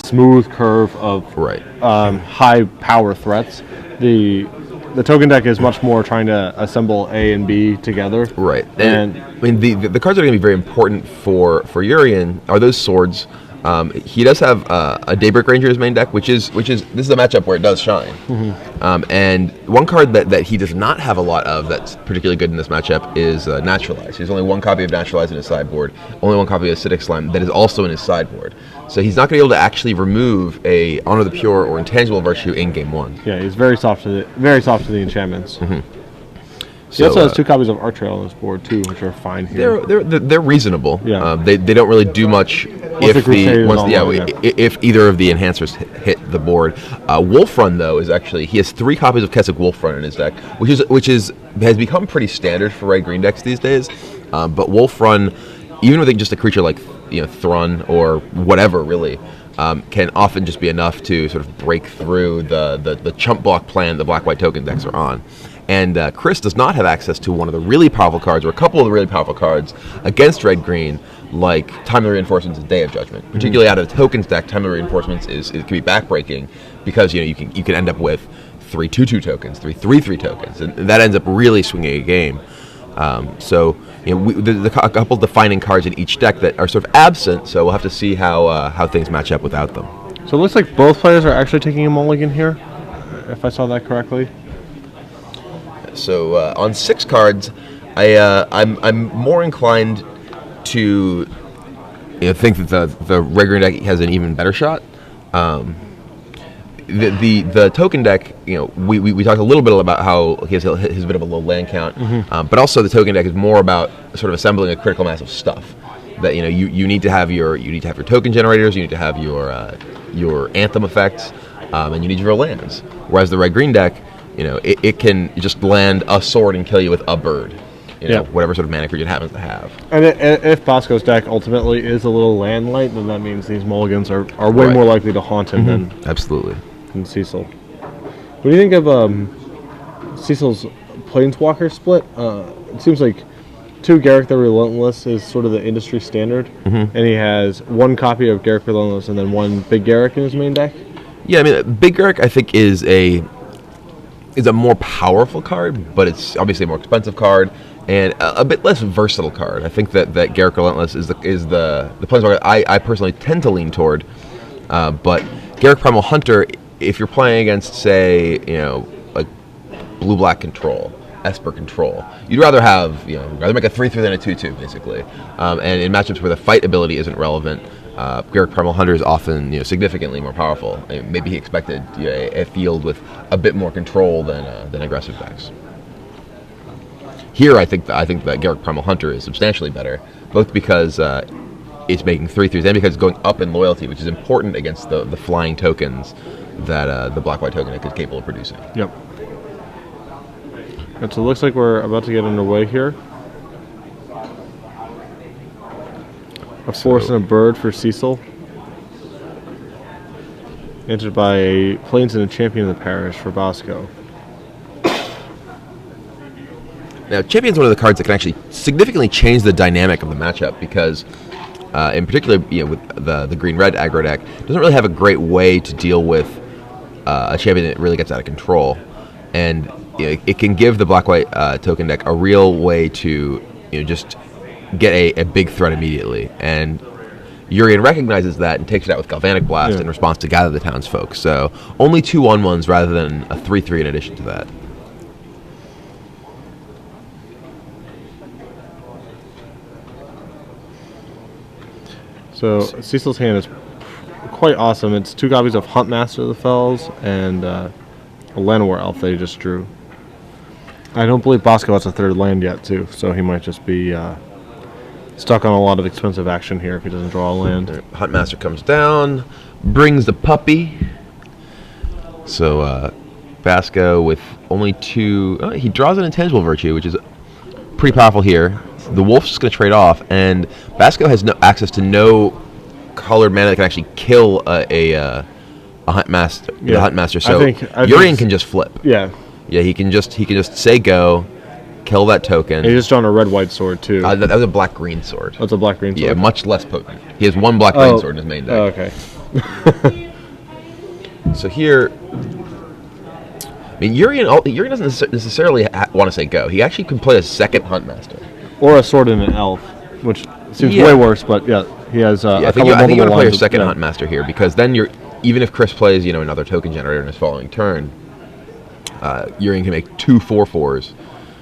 smooth curve of high power threats. The token deck is much more trying to assemble A and B together. Right. And I mean, the cards that are going to be very important for Yurien are those swords. He does have a Daybreak Ranger in his main deck, which is this is a matchup where it does shine. And one card that he does not have a lot of that's particularly good in this matchup is Naturalize. He has only one copy of Naturalize in his sideboard, only one copy of Acidic Slime that is also in his sideboard. So he's not going to be able to actually remove a Honor the Pure or Intangible Virtue in game one. Yeah, he's very soft to the enchantments. He also has 2 copies of Arch Trail on his board too, which are fine here. They're reasonable. Yeah. They don't really do much if either of the enhancers hit the board. Wolf Run though is actually he has 3 copies of Kessig Wolf Run in his deck, which has become pretty standard for red green decks these days. But Wolf Run, even with just a creature like Thrun or whatever really, can often just be enough to sort of break through the chump block plan the black-white token decks are on. And Chris does not have access to one of the really powerful cards, or a couple of the really powerful cards against red-green, like Timely Reinforcements and Day of Judgment. Particularly out of the tokens deck, Timely Reinforcements it can be backbreaking because you can end up with 3 2/2 tokens, 3 3/3 tokens, and that ends up really swinging a game. So there's a couple defining cards in each deck that are sort of absent. So we'll have to see how things match up without them. So it looks like both players are actually taking a mulligan here, if I saw that correctly. So on 6 cards, I'm more inclined to think that the red green deck has an even better shot. The token deck, we talked a little bit about how he has a bit of a low land count, but also the token deck is more about sort of assembling a critical mass of stuff. That you need to have your token generators, you need to have your anthem effects, and you need your lands. Whereas the red green deck, it can just land a sword and kill you with a bird. Whatever sort of mana creature it happens to have. And if Basco's deck ultimately is a little land light, then that means these mulligans are way more likely to haunt him than Seyssel. What do you think of Seyssel's Planeswalker split? It seems like 2 Garruk the Relentless is sort of the industry standard, and he has 1 copy of Garruk Relentless and then 1 Big Garruk in his main deck. Yeah, I mean, Big Garruk I think is a more powerful card, but it's obviously a more expensive card and a bit less versatile card. I think that Garruk Relentless is the Planeswalker I personally tend to lean toward, but Garruk Primal Hunter, if you're playing against, say, like blue-black control, Esper control, you'd rather make a 3/3 than a 2/2, basically. And in matchups where the fight ability isn't relevant, Garruk Primal Hunter is often significantly more powerful. Maybe he expected a field with a bit more control than aggressive decks. Here, I think that Garruk Primal Hunter is substantially better, both because it's making 3/3s and because it's going up in loyalty, which is important against the flying tokens that the black-white token deck is capable of producing. Yep. And so it looks like we're about to get underway here. A force and a bird for Seyssel. Entered by a Plains and a Champion of the Parish for Basco. Now, Champion's one of the cards that can actually significantly change the dynamic of the matchup because, in particular, with the green-red aggro deck, doesn't really have a great way to deal with a champion that really gets out of control, and it can give the black-white token deck a real way to just get a big threat immediately. And Yurien recognizes that and takes it out with Galvanic Blast in response to Gather the Townsfolk. So only 2 1/1s rather than a 3/3 in addition to that. So Seyssel's hand is quite awesome. It's 2 copies of Huntmaster of the Fells and a Llanowar Elf that he just drew. I don't believe Basco has a 3rd land yet, too, so he might just be stuck on a lot of expensive action here if he doesn't draw a land. Huntmaster comes down, brings the puppy. So Basco with only 2... he draws an Intangible Virtue, which is pretty powerful here. The Wolf's just going to trade off, and Basco has no access to no colored mana that can actually kill a Huntmaster. The Huntmaster. So Yurien can just flip. Yeah. Yeah, he can just say go, kill that token. And he's just drawn a red-white sword, too. That was a black-green sword. That's a black-green sword? Yeah, much less potent. He has 1 black-green sword in his main deck. Oh, okay. So here, I mean, Yurien doesn't necessarily want to say go. He actually can play a second Huntmaster. Or a sword and an elf, which seems way worse, but yeah, he has I think you want to play your second Huntmaster here, because then even if Chris plays, another token generator in his following turn, Yurien can make 2 4/4s.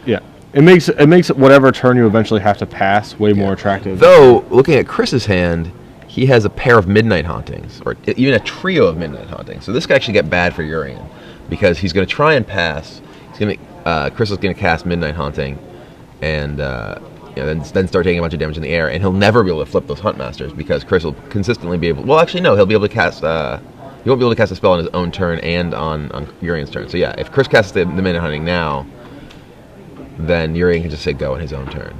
Yeah. It makes whatever turn you eventually have to pass way more attractive. Though, looking at Chris's hand, he has a pair of Midnight Hauntings, or even a trio of Midnight Hauntings. So this could actually get bad for Yurien, because he's going to try and pass. Chris is going to cast Midnight Haunting, and then start taking a bunch of damage in the air, and he'll never be able to flip those Huntmasters, because Chris will consistently be able. Well, actually, no, he'll be able to cast. He won't be able to cast a spell on his own turn and on Yurien's turn. So yeah, if Chris casts the Midnight Hunting now, then Yurien can just say go on his own turn.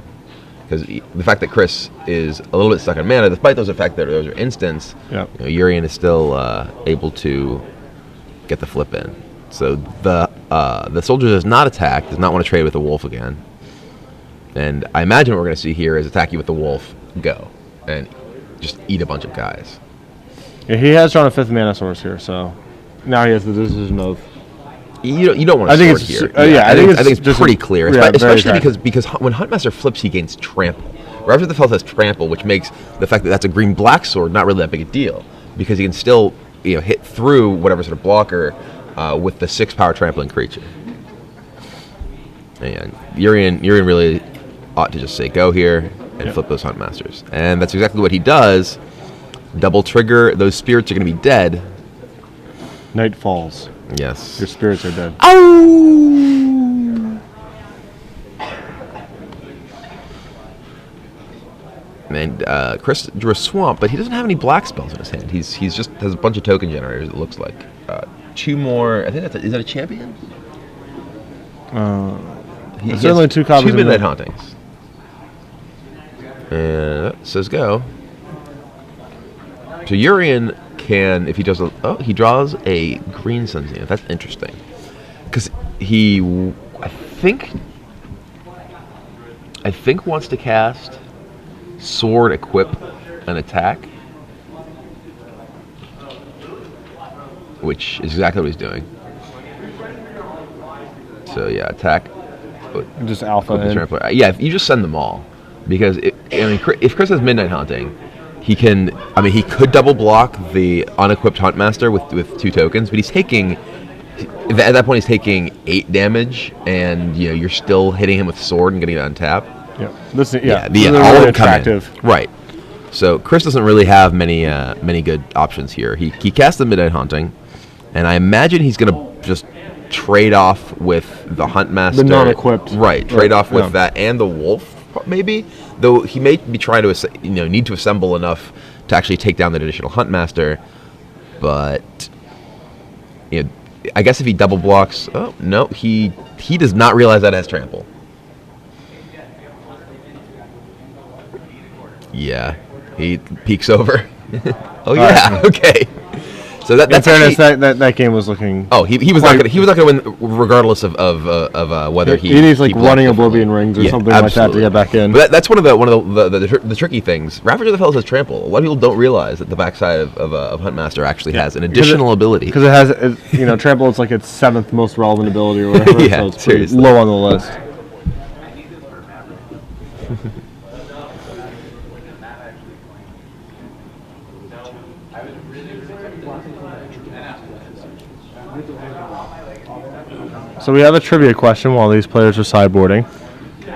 Because the fact that Chris is a little bit stuck on mana, despite the fact that those are instants, Yurien is still able to get the flip in. So the soldier does not attack, does not want to trade with the wolf again. And I imagine what we're going to see here is attack you with the wolf, go, and just eat a bunch of guys. Yeah, he has drawn a 5th mana source here, so now he has the decision of. You don't want to sword here. I think it's pretty clear, especially because when Huntmaster flips, he gains trample. Ravage of the Fell has trample, which makes the fact that that's a green-black sword not really that big a deal, because he can still hit through whatever sort of blocker with the 6-power trampling creature. And Yurien really ought to just say go here and flip those Huntmasters, and that's exactly what he does. Double trigger; those spirits are going to be dead. Night falls. Yes. Your spirits are dead. Ow! And Chris drew a swamp, but he doesn't have any black spells in his hand. He's just has a bunch of token generators. It looks like 2 more. I think is that a champion? He certainly 2 copies. 2 Midnight Hauntings. And that says go. So Yurien can, if he does, he draws a green Sun Zenith. That's interesting, because he, I think wants to cast Sword, Equip, and Attack, which is exactly what he's doing. So yeah, attack. Just alpha. Yeah, if you just send them all, because if Chris has Midnight Haunting, he could double block the unequipped Huntmaster with 2 tokens, but at that point he's taking 8 damage, and you're still hitting him with sword and getting it on tap. Yeah, all really attractive. Right. So Chris doesn't really have many good options here. He casts the Midnight Haunting, and I imagine he's gonna just trade off with the Huntmaster, the non-equipped. Right. Trade off with that and the wolf. Maybe, though he may be trying to need to assemble enough to actually take down the additional Huntmaster, but I guess if he double blocks, he does not realize that has trample. Yeah, he peeks over. Okay. So that's in fairness, that game was looking. Oh, he was not gonna win regardless of whether he needs running Oblivion Rings or something like that to get back in. But that's one of the tricky things. Ravage of the Fells has trample. A lot of people don't realize that the backside of Huntmaster actually has an additional ability, because it has trample. It's like its 7th most relevant ability or whatever. So it's pretty low on the list. So we have a trivia question while these players are sideboarding.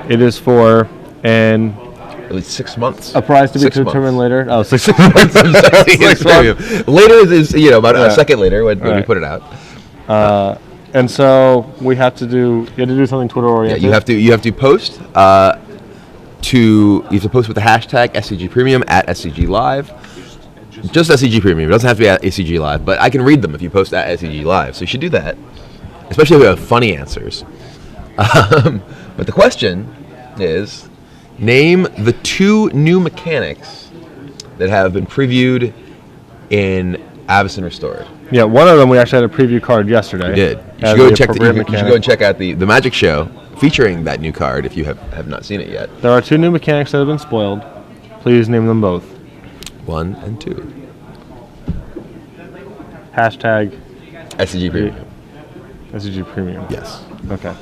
It is for at least 6 months. A prize to be determined later. Oh, 6 months. I'm sorry. 6 months. Later is about a second later when we put it out. And so we have to do. You have to do something Twitter oriented. Yeah, you have to post you have to post with the hashtag SCG Premium at SCG Live. Just SCG Premium. It doesn't have to be at SCG Live, but I can read them if you post at SCG Live. So you should do that, especially if we have funny answers. But the question is, name the 2 new mechanics that have been previewed in Avacyn Restored. Yeah, one of them we actually had a preview card yesterday. We did. You should go and check out the Magic Show featuring that new card if you have not seen it yet. There are 2 new mechanics that have been spoiled. Please name them both. 1 and 2. Hashtag SCG Premium. SCG Premium. Yes. Okay.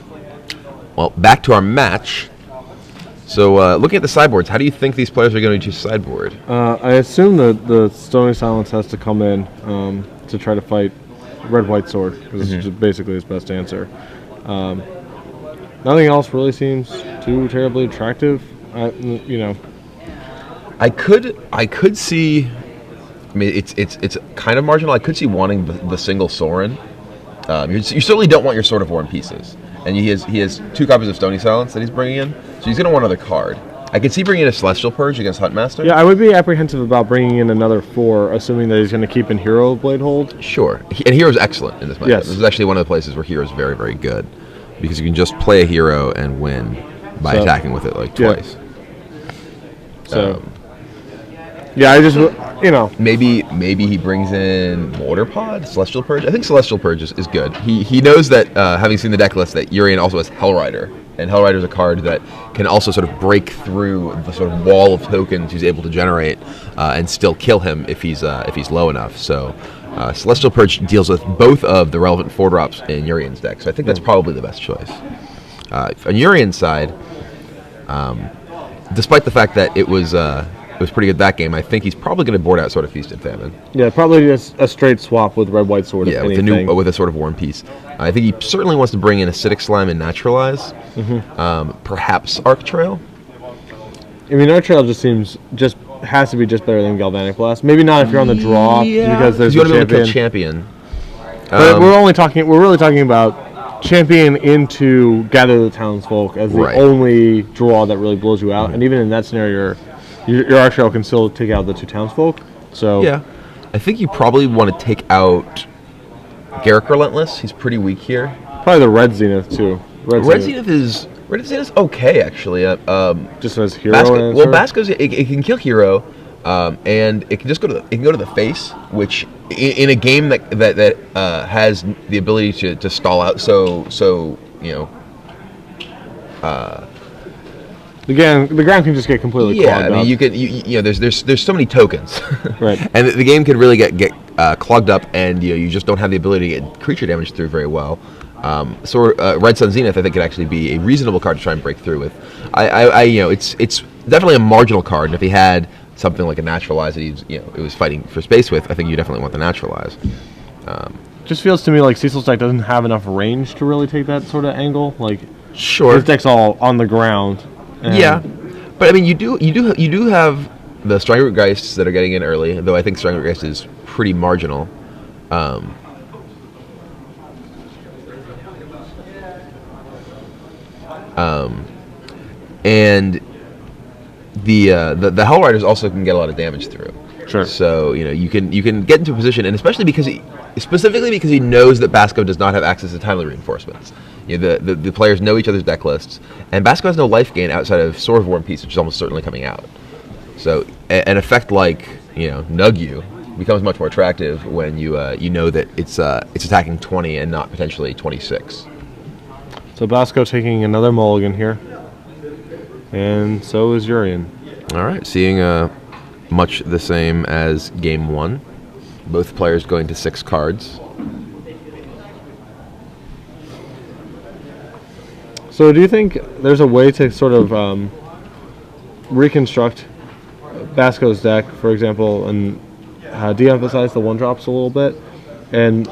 Well, back to our match. So, looking at the sideboards, how do you think these players are going to choose sideboard? I assume that the Stony Silence has to come in to try to fight Red-White Sword, because it's just basically his best answer. Nothing else really seems too terribly attractive. I could see. I mean, it's kind of marginal. I could see wanting the single Sorin. You certainly don't want your Sword of War in pieces, and he has 2 copies of Stony Silence that he's bringing in, so he's going to want another card. I could see bringing in a Celestial Purge against Huntmaster. Yeah, I would be apprehensive about bringing in another 4, assuming that he's going to keep in Hero Blade Hold. Sure, and Hero's excellent in this matchup. Yes. This is actually one of the places where Hero's very, very good, because you can just play a Hero and win by attacking with it twice. So, yeah, I just, Maybe he brings in Mortar Pod, Celestial Purge. I think Celestial Purge is good. He knows that, having seen the deck list, that Yurien also has Hellrider. And Hellrider is a card that can also sort of break through the sort of wall of tokens he's able to generate and still kill him if he's low enough. So Celestial Purge deals with both of the relevant 4-drops in Yurien's deck. So I think that's probably the best choice. On Yurien's side, despite the fact that it was pretty good that game, I think he's probably going to board out Sword of Feast and Famine. Yeah, probably just a straight swap with Red-White Sword. Yeah, with a Sword of War and Peace. I think he certainly wants to bring in Acidic Slime and Naturalize. Perhaps Arc Trail. I mean, Arc Trail just has to be just better than Galvanic Blast. Maybe not if you're on the draw, because there's a champion. You want to be able to kill champion. But we're really talking about champion into Gather the Townsfolk as the only draw that really blows you out. And even in that scenario, your Arc Trail can still take out the 2 Townsfolk. So yeah, I think you probably want to take out Garrick Relentless. He's pretty weak here. Probably the Red Zenith too. Red Zenith is okay actually. Just as Hero. Basco's it can kill Hero, and it can just go to the face, which in a game that has the ability to stall out. So the ground can just get completely clogged up. I mean, there's so many tokens, right? And the game could really get clogged up, and you just don't have the ability to get creature damage through very well. Red Sun Zenith, I think, could actually be a reasonable card to try and break through with. It's definitely a marginal card, and if he had something like a Naturalize that it was fighting for space with, I think you definitely want the Naturalize. Just feels to me like Seyssel's deck doesn't have enough range to really take that sort of angle. Like, sure, his deck's all on the ground. Yeah, but I mean, you do have the Strangleroot Geists that are getting in early, though I think Strangleroot Geist is pretty marginal. And the Hellriders also can get a lot of damage through. Sure. So you can get into a position, and specifically because he knows that Basco does not have access to timely reinforcements. The players know each other's deck lists, and Basco has no life gain outside of Sword of War and Peace, which is almost certainly coming out. So an effect like Nug You becomes much more attractive when you know that it's attacking 20 and not potentially 26. So Basco taking another mulligan here, and so is Yurien. All right, seeing much the same as game 1. Both players going to 6 cards. So do you think there's a way to sort of reconstruct Basco's deck, for example, and de-emphasize the 1-drops a little bit, and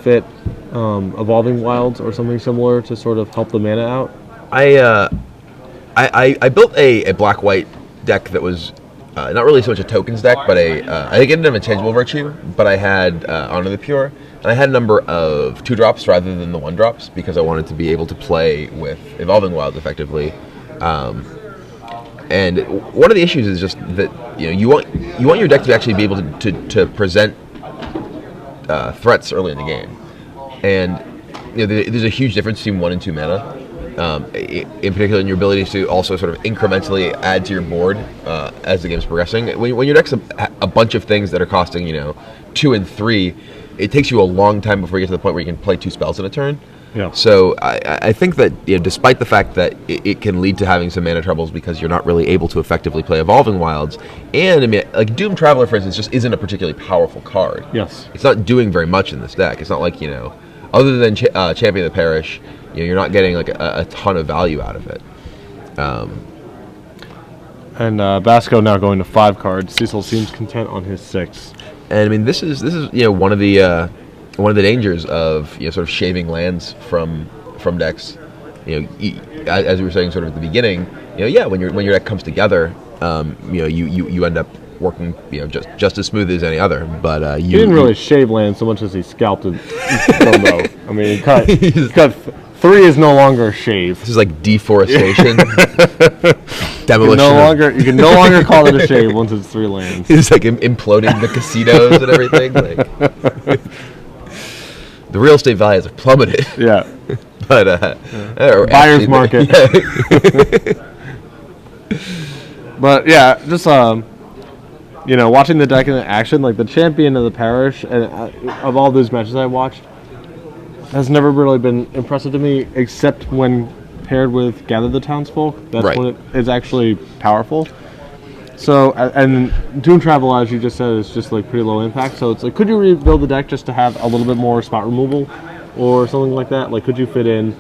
fit Evolving Wilds or something similar to sort of help the mana out? I built a black-white deck that was not really so much a tokens deck, but I think it didn't have Intangible Virtue, but I had Honor the Pure, and I had a number of 2-drops rather than the 1-drops because I wanted to be able to play with Evolving Wilds effectively. And one of the issues is just that you want your deck to actually be able to present threats early in the game, and there's a huge difference between 1 and 2 mana. In particular, in your ability to also sort of incrementally add to your board as the game's progressing. When your deck's a bunch of things that are costing 2 and 3, it takes you a long time before you get to the point where you can play 2 spells in a turn. Yeah. So I think that despite the fact that it can lead to having some mana troubles because you're not really able to effectively play Evolving Wilds, and I mean, like Doom Traveler, for instance, just isn't a particularly powerful card. Yes. It's not doing very much in this deck. It's not like, other than Champion of the Parish, you're not getting like a ton of value out of it. And Basco now going to 5 cards. Seyssel seems content on his 6. And I mean, this is one of the dangers of sort of shaving lands from decks. As we were saying sort of at the beginning, when your deck comes together, you end up working just as smooth as any other. But he didn't really shave lands so much as he scalped it. I mean, he cut 3 is no longer a shave. This is like deforestation. Demolition. You can no longer call it a shave once it's 3 lands. It's like imploding the casinos and everything. Like, the real estate values have plummeted. Yeah. But buyer's market. But yeah, just watching the deck in action, like the Champion of the Parish, and of all those matches I watched, has never really been impressive to me, except when paired with Gather the Townsfolk. That's when it is actually powerful. So, and Doom Travel, as you just said, is just like pretty low impact. So it's like, could you rebuild the deck just to have a little bit more spot removal or something like that? Like, could you fit in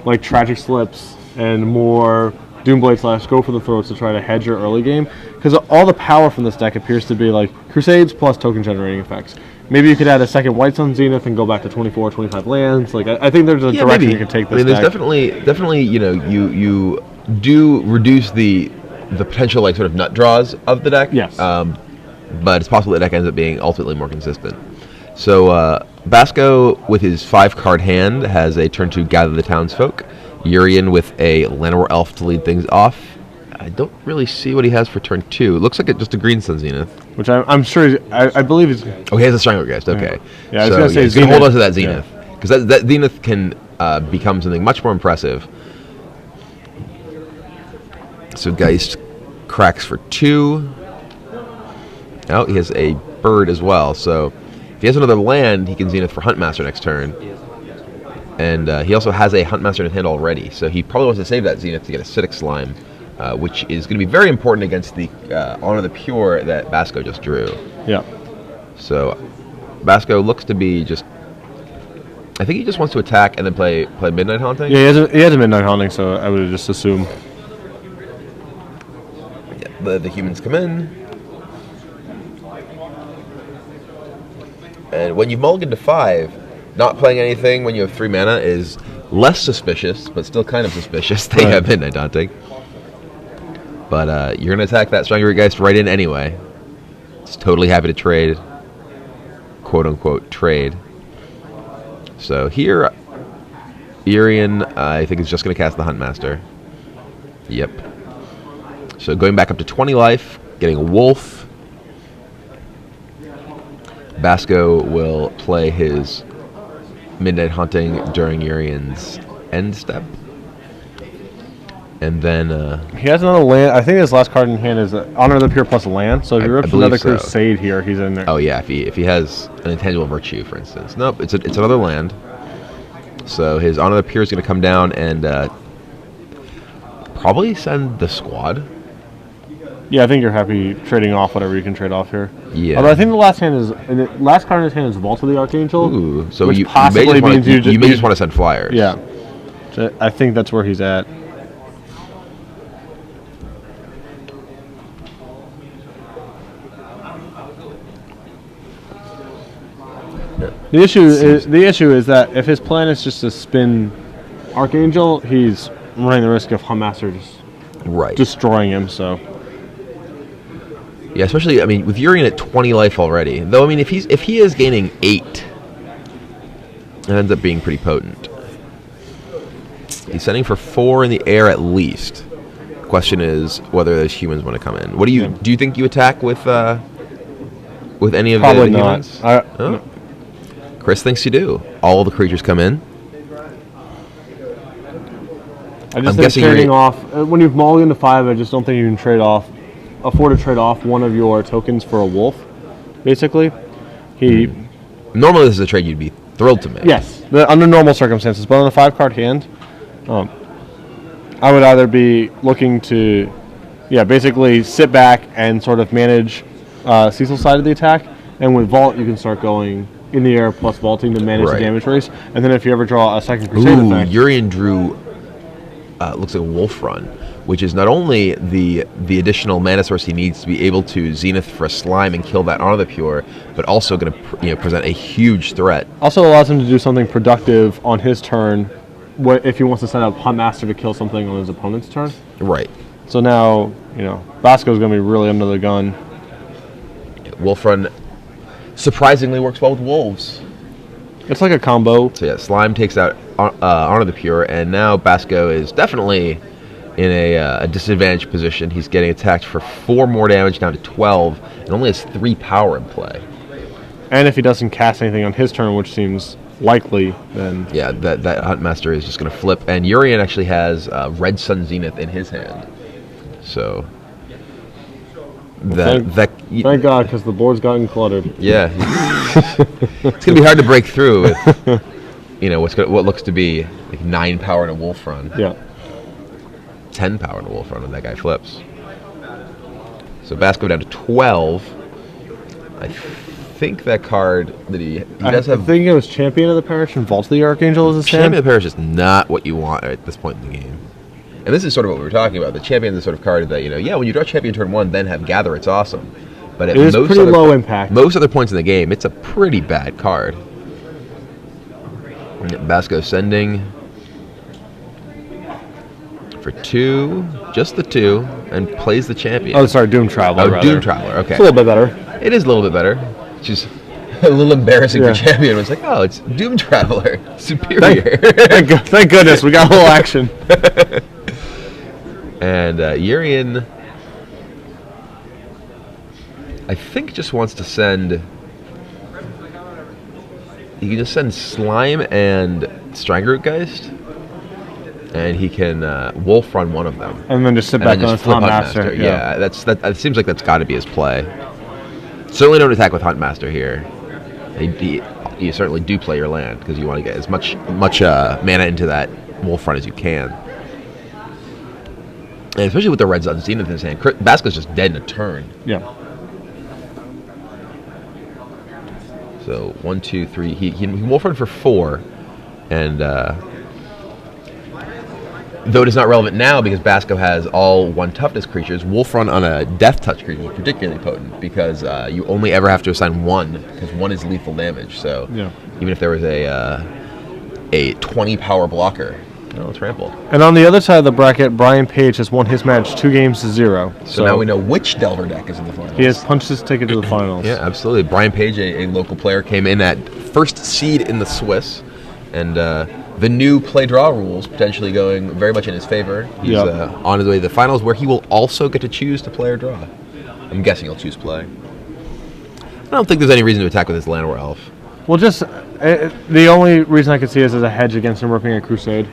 like Tragic Slips and more Doomblade / Go for the Throats to try to hedge your early game? Because all the power from this deck appears to be like Crusades plus token generating effects. Maybe you could add a second White Sun Zenith and go back to 24, 25 lands. Like, I think there's a direction you can take this deck. There's definitely, you do reduce the potential, like, sort of nut draws of the deck. Yes. But it's possible the deck ends up being ultimately more consistent. So, Basco, with his 5-card hand, has a turn 2 Gather the Townsfolk. Yurien with a Llanowar Elf to lead things off. I don't really see what he has for turn 2. It looks like just a Green Sun Zenith. Which I'm sure, I believe he's... Oh, he has a Stranglegeist, okay. Yeah, I was going to say Zenith. Hold on to that Zenith. Because that Zenith can become something much more impressive. So Geist cracks for 2. Oh, he has a bird as well. So if he has another land, he can Zenith for Huntmaster next turn. And he also has a Huntmaster in his hand already. So he probably wants to save that Zenith to get a Acidic Slime. Which is going to be very important against the Honor the Pure that Basco just drew. Yeah. So, Basco looks to be just... I think he just wants to attack and then play Midnight Haunting. Yeah, he has a Midnight Haunting, so I would just assume. Yeah, the humans come in. And when you mulligan to 5, not playing anything when you have 3 mana is less suspicious, but still kind of suspicious. They have Midnight Haunting. But you're going to attack that Stranglegeist right in anyway. It's totally happy to trade. Quote-unquote trade. So here, Yurien, I think, is just going to cast the Huntmaster. Yep. So going back up to 20 life, getting a Wolf. Basco will play his Midnight Haunting during Yurien's end step. And then... he has another land. I think his last card in hand is Honor the Pure plus a land. So if he rips another Crusade here, he's in there. Oh, yeah. If he has an Intangible Virtue, for instance. Nope, it's another land. So his Honor the Pure is going to come down and probably send the squad. Yeah, I think you're happy trading off whatever you can trade off here. Yeah. Although I think the last card in his hand is Vault of the Archangel. Ooh, so which you possibly means you may just want to send flyers. Yeah. So I think that's where he's at. The issue is that if his plan is just to spin Archangel, he's running the risk of Huntmaster just destroying him. So yeah, especially with Yurien at 20 life already. Though if he is gaining 8, it ends up being pretty potent. He's sending for 4 in the air at least. Question is whether those humans want to come in. What do you think you attack with any of Probably the not. humans? No. Chris thinks you do. All the creatures come in. I just think trading off when you've mulliganed to 5. I just don't think you can afford to trade off one of your tokens for a wolf. Basically, normally this is a trade you'd be thrilled to make. Yes, under normal circumstances. But on a 5-card hand, I would either be looking to, basically sit back and sort of manage Seyssel side of the attack. And with Vault, you can start going in the air plus vaulting to manage the damage race. And then if you ever draw a second Crusade effect. Yurien drew, looks like a Wolf Run, which is not only the additional mana source he needs to be able to Zenith for a Slime and kill that Honor the Pure, but also going to present a huge threat. Also allows him to do something productive on his turn if he wants to set up Huntmaster to kill something on his opponent's turn. Right. So now, Basco's going to be really under the gun. Wolf Run surprisingly works well with Wolves. It's like a combo. So yeah, Slime takes out Honor the Pure, and now Basco is definitely in a disadvantaged position. He's getting attacked for 4 more damage down to 12, and only has 3 power in play. And if he doesn't cast anything on his turn, which seems likely, then... Yeah, that Huntmaster is just going to flip. And Yurien actually has Red Sun Zenith in his hand. So... Thank God, because the board's gotten cluttered. Yeah. It's going to be hard to break through with, what looks to be like 9 power in a Wolf Run. Yeah. 10 power in a Wolf Run when that guy flips. So Basco down to 12. I think that card that he does have... I think it was Champion of the Parish and Vault of the Archangel as his hand. Champion of the Parish is not what you want at this point in the game. And this is sort of what we were talking about. The Champion is the sort of card that, when you draw Champion turn 1, then have Gather, it's awesome. But at it is pretty low impact. Most other points in the game, it's a pretty bad card. Basco sending for 2, just the 2, and plays the Champion. Oh, sorry, Doom Traveler. Doom Traveler, okay. It's a little bit better. It is a little bit better. Which is a little embarrassing for Champion. It's like, it's Doom Traveler. Superior. Thank goodness, we got a little action. And Yurien, I think, just wants to send... He can just send Slime and Strangrootgeist, and he can Wolf Run one of them. And then just sit back on his Huntmaster. Yeah, that seems like that's got to be his play. Certainly don't attack with Huntmaster here. You certainly do play your land, because you want to get as much mana into that Wolf Run as you can. And especially with the Red Sun Zenith in his hand, Basco's just dead in a turn. Yeah. So 1, 2, 3. He Wolf Run for 4, and though it is not relevant now because Basco has all 1 toughness creatures, Wolf Run on a Death Touch creature is particularly potent because you only ever have to assign 1 because 1 is lethal damage. So even if there was a 20 power blocker. No, trample. And on the other side of the bracket, Brian Page has won his match 2 games to 0. So now we know which Delver deck is in the finals. He has punched his ticket to the finals. Yeah, absolutely. Brian Page, a local player, came in at first seed in the Swiss, and the new play-draw rules potentially going very much in his favor. He's on his way to the finals, where he will also get to choose to play or draw. I'm guessing he'll choose play. I don't think there's any reason to attack with his Llanowar Elf. Well, just the only reason I could see is as a hedge against him ripping a Crusade.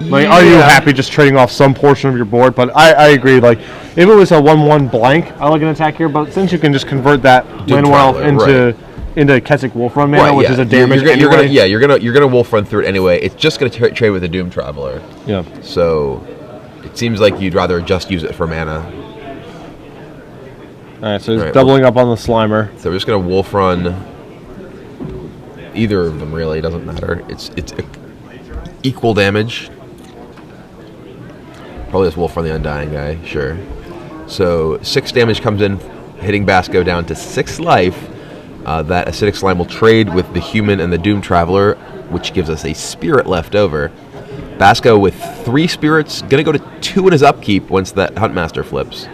Like, are you happy just trading off some portion of your board? But I agree. Like, if it was a 1/1 blank, I like an attack here. But since you can just convert that Llanowar Elf into Keswick Wolf Run mana, which is a damage you're gonna Wolf Run through it anyway. It's just gonna trade with a Doom Traveler. Yeah. So it seems like you'd rather just use it for mana. All right. So he's doubling up on the Slimer. So we're just gonna Wolf Run either of them. Really, it doesn't matter. It's equal damage. Probably this Wolf Run the Undying guy, sure. So 6 damage comes in, hitting Basco down to 6 life. That Acidic Slime will trade with the Human and the Doom Traveler, which gives us a Spirit left over. Basco with 3 Spirits, gonna go to 2 in his upkeep once that Huntmaster flips.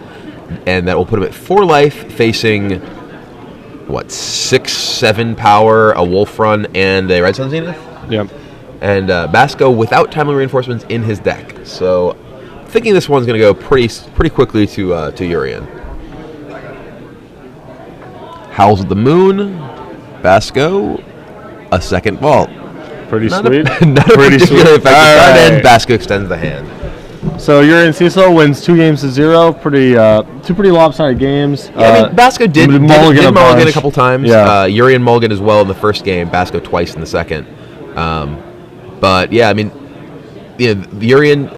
And that will put him at 4 life, facing, 6, 7 power, a Wolf Run, and a Red Sun Zenith? Yep. And Basco without timely reinforcements in his deck. So thinking this one's going to go pretty quickly to Yurien. Howls of the Moon, Basco, a second vault. Pretty not sweet. Not a particularly effective card, and Basco extends the hand. So Yurien Seyssel wins 2-0. Two pretty lopsided games. Yeah, Basco did mulligan a couple times. Yeah. Yurien mulligan as well in the first game. Basco twice in the second. But yeah, Yurien